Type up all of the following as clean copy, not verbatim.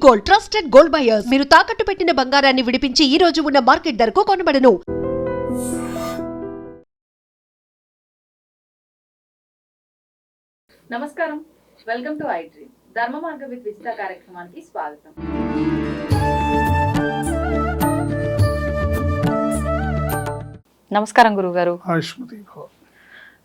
Gold, trusted gold buyers. మీరు తాకట్టు పెట్టిన బంగారాన్ని విడిపించి ఈ రోజు ఉన్న మార్కెట్ ధరకు కొనబడను. నమస్కారం, వెల్కమ్ టు ఐ డ్రీమ్. ధర్మ మార్గ విత్ విజిత కార్యక్రమానికి స్వాగతం. నమస్కారం గురుగారు.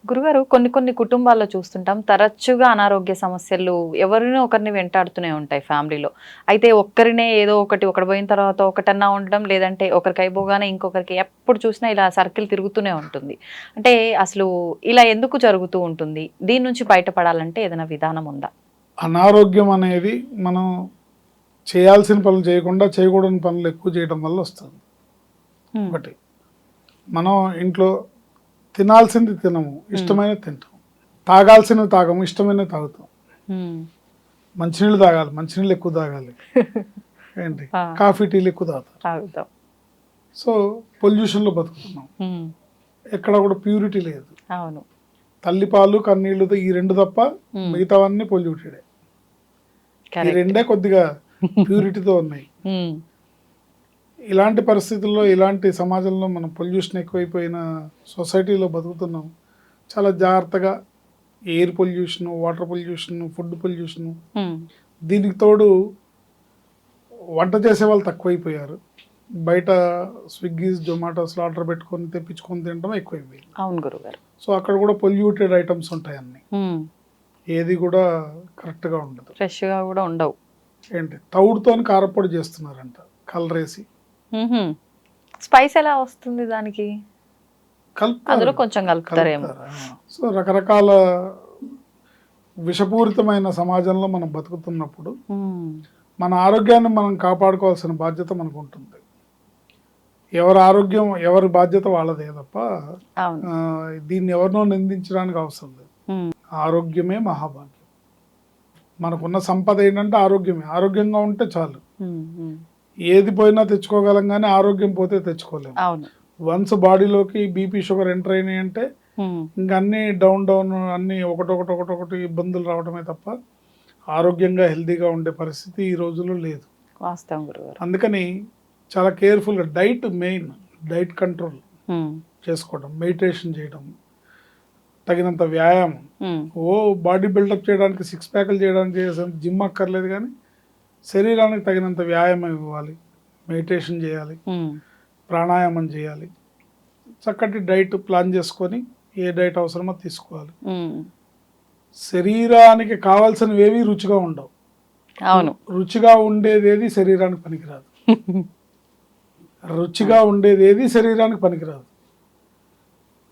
గురుగారు, కొన్ని కుటుంబాల్లో చూస్తుంటాం తరచుగా అనారోగ్య సమస్యలు ఎవరినో ఒకరిని వెంటాడుతూనే ఉంటాయి ఫ్యామిలీలో. అయితే ఒక్కరినే ఏదో ఒకటి పోయిన తర్వాత ఒకటన్నా ఉండడం, లేదంటే ఒకరికి అయిపోగానే ఇంకొకరికి ఎప్పుడు చూసినా ఇలా సర్కిల్ తిరుగుతూనే ఉంటుంది. అంటే అసలు ఇలా ఎందుకు జరుగుతూ ఉంటుంది? దీని నుంచి బయటపడాలంటే ఏదైనా విధానం ఉందా? అనారోగ్యం అనేది మనం చేయాల్సిన పనులు చేయకుండా చేయకూడని పనులు ఎక్కువ చేయడం వల్ల వస్తుంది. ఒకటి, మనం ఇంట్లో తినాల్సింది తినము, ఇష్టమైనది తింటాం. తాగాల్సినవి తాగము, ఇష్టమైనవి తాగుతాం. మంచినీళ్ళు తాగాలి, మంచినీళ్ళు ఎక్కువ తాగాలి. ఏంటి, కాఫీ టీలు ఎక్కువ తాగుతాం. సో పొల్యూషన్లో బతుకుతున్నాం. ఎక్కడ కూడా ప్యూరిటీ లేదు. అవును, తల్లిపాలు కన్నీళ్లు ఈ రెండు తప్ప మిగతావన్నీ పొల్యూటెడే. ఈ రెండే కొద్దిగా ప్యూరిటీతో ఉన్నాయి. ఇలాంటి పరిస్థితుల్లో, ఇలాంటి సమాజంలో మనం పొల్యూషన్ ఎక్కువైపోయిన సొసైటీలో బతుకుతున్నాం. చాలా జాగ్రత్తగా air pollution, water pollution, food pollution, దీనికి తోడు వంట చేసే వాళ్ళు తక్కువైపోయారు. బయట స్విగ్గీస్, జొమాటోస్లో ఆర్డర్ పెట్టుకొని తెప్పించుకొని తినడం ఎక్కువైపోయింది. అవును గురుగారు. సో అక్కడ కూడా పొల్యూటెడ్ ఐటమ్స్ ఉంటాయి అన్నీ. ఏది కూడా కరెక్ట్గా ఉండదు, ఫ్రెష్గా కూడా ఉండవు. ఏంటి, తౌడుతో కారపొడి చేస్తున్నారంట, కలర్ వేసి. స్పైస్ ఎలా వస్తుంది దానికి? అందులో కొంచెం కలుపుతారేమో. సో రకరకాల విషపూరితమైన సమాజంలో మనం బతుకుతున్నప్పుడు మన ఆరోగ్యాన్ని మనం కాపాడుకోవాల్సిన బాధ్యత మనకు ఉంటుంది. ఎవరి ఆరోగ్యం ఎవరి బాధ్యత వాళ్ళదే తప్ప దీన్ని ఎవరినో నిందించడానికి అవసరం లేదు. ఆరోగ్యమే మహాభాగ్యం. మనకున్న సంపద ఏంటంటే ఆరోగ్యమే. ఆరోగ్యంగా ఉంటే చాలు. ఏది పోయినా తెచ్చుకోగలం, కానీ ఆరోగ్యం పోతే తెచ్చుకోలేము. వన్స్ బాడీలోకి బీపీ, షుగర్ ఎంటర్ అయినాయి అంటే ఇంకా అన్ని డౌన్ అన్ని ఒకటొకటి ఇబ్బందులు రావడమే తప్ప ఆరోగ్యంగా హెల్తీగా ఉండే పరిస్థితి ఈ రోజుల్లో లేదు. అందుకని చాలా కేర్ఫుల్గా డైట్, మెయిన్ డైట్ కంట్రోల్ చేసుకోవడం, మెడిటేషన్ చేయడం, తగినంత వ్యాయామం. బాడీ బిల్డప్ చేయడానికి, సిక్స్ ప్యాక్లు చేయడానికి జిమ్ అక్కర్లేదు, కానీ శరీరానికి తగినంత వ్యాయామం ఇవ్వాలి, మెడిటేషన్ చేయాలి, ప్రాణాయామం చేయాలి, చక్కటి డైట్ ప్లాన్ చేసుకొని ఏ డైట్ అవసరమో తీసుకోవాలి. శరీరానికి కావాల్సినవి ఏవి రుచిగా ఉండవు. అవును, రుచిగా ఉండేది ఏది శరీరానికి పనికిరాదు. రుచిగా ఉండేది ఏది శరీరానికి పనికిరాదు.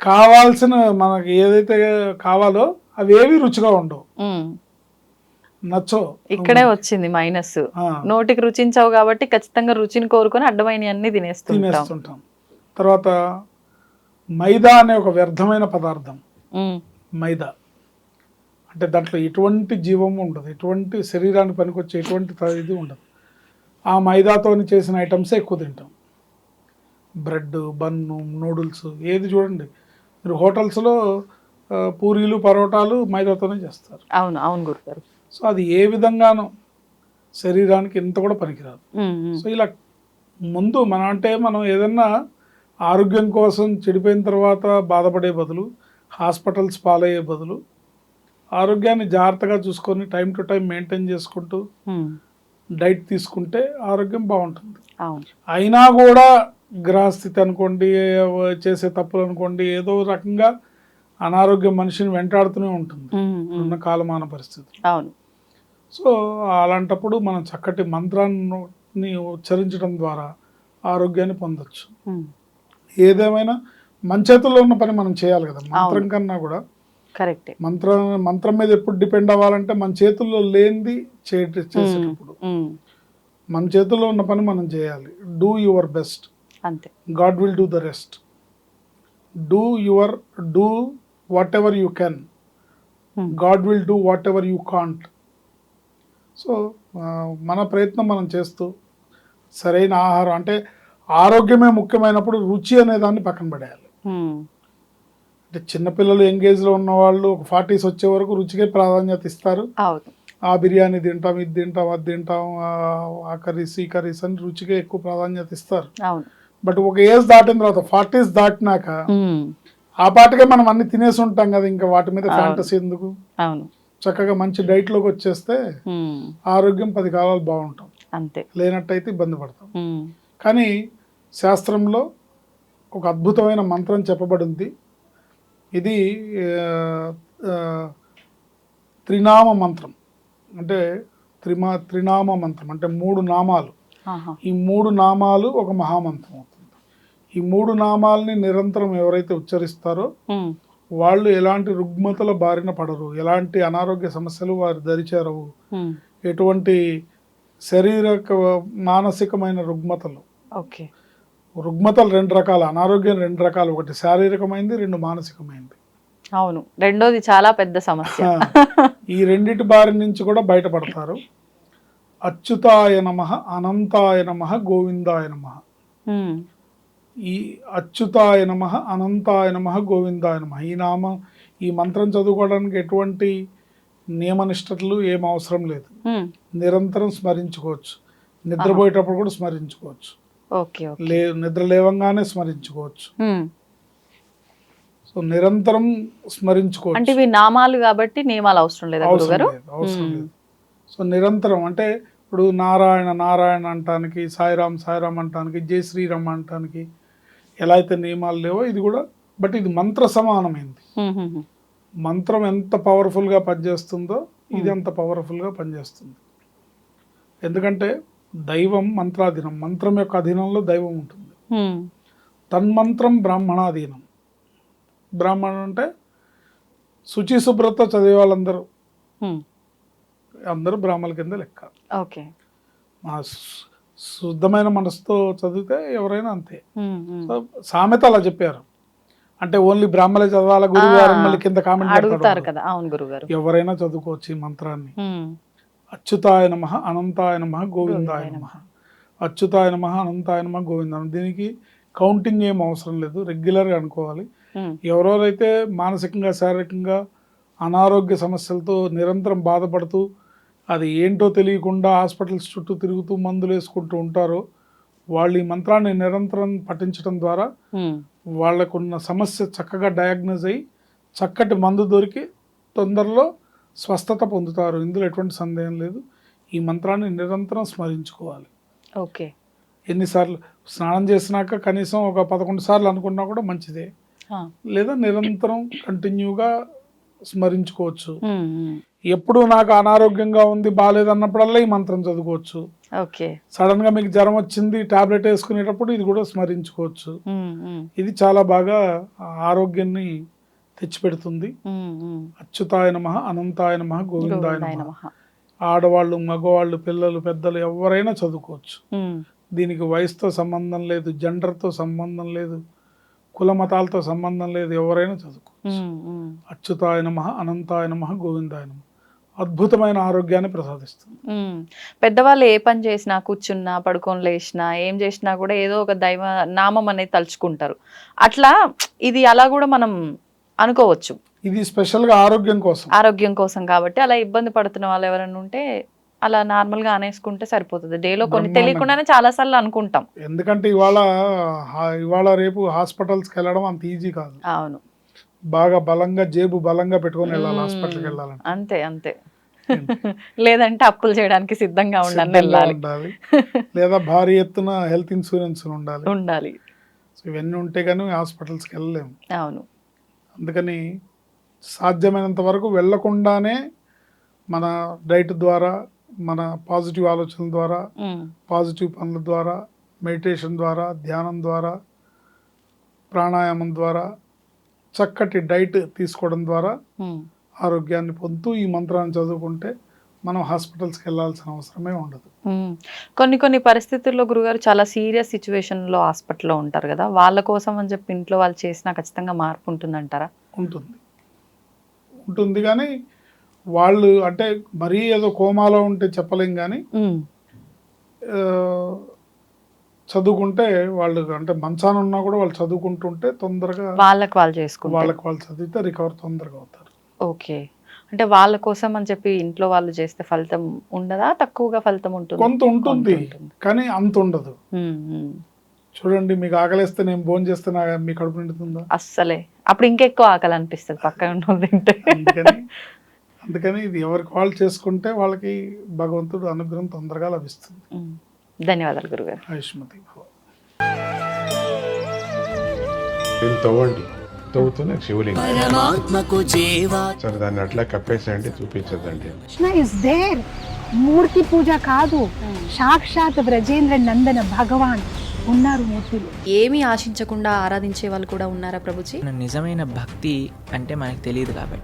కావాల్సిన మనకి ఏదైతే కావాలో అవి ఏవి రుచిగా ఉండవు, నచ్చో. ఇక్కడే వచ్చింది మైనస్. నోటికి రుచించవు కాబట్టి ఖచ్చితంగా రుచిని కోరుకొని అడ్డమైన అన్ని తినేస్తుంటాం. తర్వాత మైదా అనే ఒక వ్యర్థమైన పదార్థం. మైదా అంటే దాంట్లో ఎటువంటి జీవము ఉండదు, ఎటువంటి శరీరానికి పనికొచ్చే ఎటువంటి ఇది ఉండదు. ఆ మైదాతో చేసిన ఐటమ్స్ ఎక్కువ తింటాం. బ్రెడ్, బన్ను, నూడిల్స్, ఏది చూడండి మీరు హోటల్స్లో పూరీలు, పరోటాలు మైదాతోనే చేస్తారు. అవును అవును గురుగారు. సో అది ఏ విధంగానూ శరీరానికి ఎంత కూడా పనికిరాదు. సో ఇలా ముందు మనం ఏదన్నా ఆరోగ్యం కోసం చెడిపోయిన తర్వాత బాధపడే బదులు, హాస్పిటల్స్ పాలయ్యే బదులు, ఆరోగ్యాన్ని జాగ్రత్తగా చూసుకొని టైం టు టైం మెయింటైన్ చేసుకుంటూ డైట్ తీసుకుంటే ఆరోగ్యం బాగుంటుంది. అయినా కూడా గ్రహస్థితి అనుకోండి, చేసే తప్పులు అనుకోండి, ఏదో రకంగా అనారోగ్యం మనిషిని వెంటాడుతూనే ఉంటుంది ఉన్న కాలమాన పరిస్థితి. అవును. సో అలాంటప్పుడు మనం చక్కటి మంత్రాన్ని ఉచ్చరించడం ద్వారా ఆరోగ్యాన్ని పొందొచ్చు. ఏదేమైనా మన చేతుల్లో ఉన్న పని మనం చేయాలి కదా. మంత్రం కన్నా కూడా కరెక్ట్. మంత్రం మీద ఎప్పుడు డిపెండ్ అవ్వాలంటే మన చేతుల్లో లేనిది చేసేటప్పుడు మన చేతుల్లో ఉన్న పని మనం చేయాలి. డూ యువర్ బెస్ట్, అంతే. God will do the rest. Do what ever you can, God will do what ever you can't. So మన ప్రయత్నం మనం చేస్తూ సరైన ఆహారం, అంటే ఆరోగ్యమే ముఖ్యమైనప్పుడు రుచి అనే దాన్ని పక్కన పడేయాలి. అంటే చిన్నపిల్లలు యంగేజ్లో ఉన్న వాళ్ళు ఒక 40s వచ్చే వరకు రుచికే ప్రాధాన్యత ఇస్తారు. ఆ బిర్యానీ తింటాం, ఇది తింటాం, అది తింటాం, ఆ కర్రీస్ ఈ కర్రీస్ అని రుచిగా ఎక్కువ ప్రాధాన్యత ఇస్తారు. అవును. బట్ ఒక ఏజ్ దాటిన తర్వాత 40s దాటినాక ఆ పాటగా మనం అన్ని తినేసి ఉంటాం కదా, ఇంకా వాటి మీద ఫ్యాంటసీ ఎందుకు? అవును. చక్కగా మంచి డైట్లోకి వచ్చేస్తే ఆరోగ్యం 10 కాలాలు బాగుంటాం, అంతే. లేనట్టయితే ఇబ్బంది పడతాం. కానీ శాస్త్రంలో ఒక అద్భుతమైన మంత్రం చెప్పబడింది. ఇది త్రినామ మంత్రం, అంటే త్రినామ మంత్రం అంటే 3 నామాలు. ఈ 3 నామాలు ఒక మహామంత్రం అవుతుంది. ఈ 3 నామాలని నిరంతరం ఎవరైతే ఉచ్చరిస్తారో వాళ్ళు ఎలాంటి రుగ్మతల బారిన పడరు, ఎలాంటి అనారోగ్య సమస్యలు వారి దరిచేరవు, ఎటువంటి శారీరక మానసికమైన రుగ్మతలు. రుగ్మతలు 2 రకాలు, అనారోగ్యం 2 రకాలు, ఒకటి శారీరకమైంది, 2 మానసికమైంది. అవును, రెండోది చాలా పెద్ద సమస్య. ఈ రెండిటి బారి నుంచి కూడా బయటపడతారు. అచ్యుతాయ నమః, అనంతాయ నమః, గోవిందాయ నమః. ఈ అచ్యుతాయ నమః, అనంతాయ నమః, గోవిందాయ నమః ఈ మంత్రం చదువుకోవడానికి ఎటువంటి నియమనిష్టలు ఏం అవసరం లేదు. నిరంతరం స్మరించుకోవచ్చు, నిద్రపోయేటప్పుడు కూడా స్మరించుకోవచ్చు, నిద్ర లేవంగానే స్మరించుకోవచ్చు. సో నిరంతరం స్మరించుకోవచ్చు. అంటే ఇవి నామాలు కాబట్టి నియమాలు అవసరం లేదు. అవసరం లేదు. సో నిరంతరం అంటే ఇప్పుడు నారాయణ నారాయణ అంటానికి, సాయిరామ్ సాయిరామ్ అంటానికి, జై శ్రీరామ్ అంటానికి ఎలా అయితే నియమాలు లేవో ఇది కూడా, బట్ ఇది మంత్ర సమానమైంది. మంత్రం ఎంత పవర్ఫుల్గా పనిచేస్తుందో ఇది అంత పవర్ఫుల్గా పనిచేస్తుంది. ఎందుకంటే దైవం మంత్రాధీనం, మంత్రం యొక్క అధీనంలో దైవం ఉంటుంది. తన్మంత్రం బ్రాహ్మణాధీనం. బ్రాహ్మణుడు అంటే శుచి శుభ్రత చదివే వాళ్ళందరూ అందరూ బ్రాహ్మణుల కింద లెక్క. శుద్ధమైన మనసుతో చదివితే ఎవరైనా అంతే. సామెత అలా చెప్పారు. అంటే ఓన్లీ బ్రాహ్మణులే చదవాలా గురుగారు మళ్ళీ కింద కామెంట్ అడుగుతారు కదా. అవును గురుగారు, ఎవరైనా చదువుకోవచ్చు ఈ మంత్రాన్ని. అచ్యుతాయ నమః, అనంతాయ నమః, గోవిందాయ నమః. అచ్యుతాయ నమః, అనంతాయ నమః, గోవిందాయ. దీనికి కౌంటింగ్ ఏం అవసరం లేదు, రెగ్యులర్గా అనుకోవాలి. ఎవరెవరైతే మానసికంగా శారీరకంగా అనారోగ్య సమస్యలతో నిరంతరం బాధపడుతూ అది ఏంటో తెలియకుండా హాస్పిటల్స్ చుట్టూ తిరుగుతూ మందులు వేసుకుంటూ ఉంటారో వాళ్ళు ఈ మంత్రాన్ని నిరంతరం పఠించడం ద్వారా వాళ్ళకున్న సమస్య చక్కగా డయాగ్నోజ్ అయ్యి చక్కటి మందు దొరికి తొందరలో స్వస్థత పొందుతారు. ఇందులో ఎటువంటి సందేహం లేదు. ఈ మంత్రాన్ని నిరంతరం స్మరించుకోవాలి. ఎన్నిసార్లు స్నానం చేసినాక కనీసం ఒక 11 సార్లు అనుకున్నా కూడా మంచిదే, లేదా నిరంతరం కంటిన్యూగా స్మరించుకోవచ్చు. ఎప్పుడు నాకు అనారోగ్యంగా ఉంది బాగాలేదన్నప్పుడల్లా ఈ మంత్రం చదువుకోవచ్చు. సడన్ గా మీకు జ్వరం వచ్చింది టాబ్లెట్ వేసుకునేటప్పుడు ఇది కూడా స్మరించుకోవచ్చు. ఇది చాలా బాగా ఆరోగ్యాన్ని తెచ్చిపెడుతుంది. అచ్యుతాయ నమః, అనంతాయ నమః, గోవిందాయ నమః. ఆడవాళ్ళు, మగవాళ్ళు, పిల్లలు, పెద్దలు ఎవరైనా చదువుకోవచ్చు. దీనికి వయసుతో సంబంధం లేదు, జెండర్తో సంబంధం లేదు, కుల మతాలతో సంబంధం లేదు, ఎవరైనా చదువుకోవచ్చు. అచ్యుతాయ నమః, అనంతాయ నమః, గోవిందాయ నమః. అద్భుతమైన ఆరోగ్యాన్ని ప్రసాదిస్తుంది. పెద్దవాళ్ళు ఏ పని చేసినా, కూర్చున్నా, పడుకొని లేచినా, ఏం చేసినా కూడా ఏదో ఒక దైవ నామం అనేది తలుచుకుంటారు. అట్లా ఇది అలా కూడా మనం అనుకోవచ్చు. ఇది స్పెషల్ గా ఆరోగ్యం కోసం కాబట్టి అలా ఇబ్బంది పడుతున్న వాళ్ళు ఎవరైనా ఉంటే అలా నార్మల్ గా అనేసుకుంటే సరిపోతుంది. డేలో కొన్ని తెలియకుండానే చాలా సార్లు అనుకుంటాం. ఎందుకంటే ఇవాళ రేపు హాస్పిటల్స్కి వెళ్ళడం అంత ఈజీ కాదు. అవును, బాగా బలంగా జేబు బలంగా పెట్టుకొని వెళ్ళాలి హాస్పిటల్కి వెళ్ళాలంటే. అంతే లేదంటే అప్పులు చేయడానికి సిద్ధంగా ఉండాలి, లేదా భారీ ఎత్తున హెల్త్ ఇన్సూరెన్స్ ఉండాలి. సో ఇవన్నీ ఉంటే కానీ హాస్పిటల్స్కి వెళ్ళలేము. అవును, అందుకని సాధ్యమైనంత వరకు వెళ్లకుండానే మన డైట్ ద్వారా, మన పాజిటివ్ ఆలోచనల ద్వారా, పాజిటివ్ పనుల ద్వారా, మెడిటేషన్ ద్వారా, ధ్యానం ద్వారా, ప్రాణాయామం ద్వారా, చక్కటి డైట్ తీసుకోవడం ద్వారా ఆరోగ్యాన్ని పొందుతూ ఈ మంత్రాన్ని చదువుకుంటే మనం హాస్పిటల్స్కి వెళ్ళాల్సిన అవసరమే ఉండదు. కొన్ని పరిస్థితుల్లో గురుగారు చాలా సీరియస్ సిచ్యువేషన్లో హాస్పిటల్లో ఉంటారు కదా, వాళ్ళ కోసం అని చెప్పి ఇంట్లో వాళ్ళు చేసినా ఖచ్చితంగా మార్పు ఉంటుందంటారా? ఉంటుంది కానీ వాళ్ళు అంటే మరీ ఏదో కోమాలో ఉంటే చెప్పలేం, కానీ చదువుకుంటే వాళ్ళు అంటే మంచాన ఉన్నా కూడా వాళ్ళు చదువుకుంటుంటే తొందరగా వాళ్ళకి వాళ్ళు చదివితే రికవర్ తొందరగా అవుతారు. ఓకే, అంటే వాళ్ళ కోసం అని చెప్పి ఇంట్లో వాళ్ళు చేస్తే ఫలితం ఉండదా, తక్కువగా ఫలితం ఉంటుంది? కొంత ఉంటుంది కానీ అంత ఉండదు. ఉమ్, ఉమ్. చూడండి, మీకు ఆకలిస్తే నేను భోజనం చేస్తే మీ కడుపు నిండుతుందా? అస్సలే. అప్పుడు ఇంకెక్కువ ఆకలి అనిపిస్తుంది పక్కన ఉన్న వాళ్ళు తింటే. అందుకని ఇది ఎవరికి వాళ్ళు చేసుకుంటే వాళ్ళకి భగవంతుడు అనుగ్రహం తొందరగా లభిస్తుంది. ధన్యవాదాలు గురుగారు. ఆయుష్మతి భవ. దీన్ని తవ్వండి, తవ్వుతూనే శివలింగం. సరే దాన్ని అట్లా కప్పేసేయండి, చూపించదండి. Krishna is there. మూర్తి పూజ కాదు, సాక్షాత్ బ్రజేంద్ర నందన భగవాన్ ఉన్నారు మూర్తిలో. ఏమీ ఆశించకుండా ఆరాధించే వాళ్ళు కూడా ఉన్నారా ప్రభుజీ? నిజమైన భక్తి అంటే మనకు తెలియదు కాబట్టి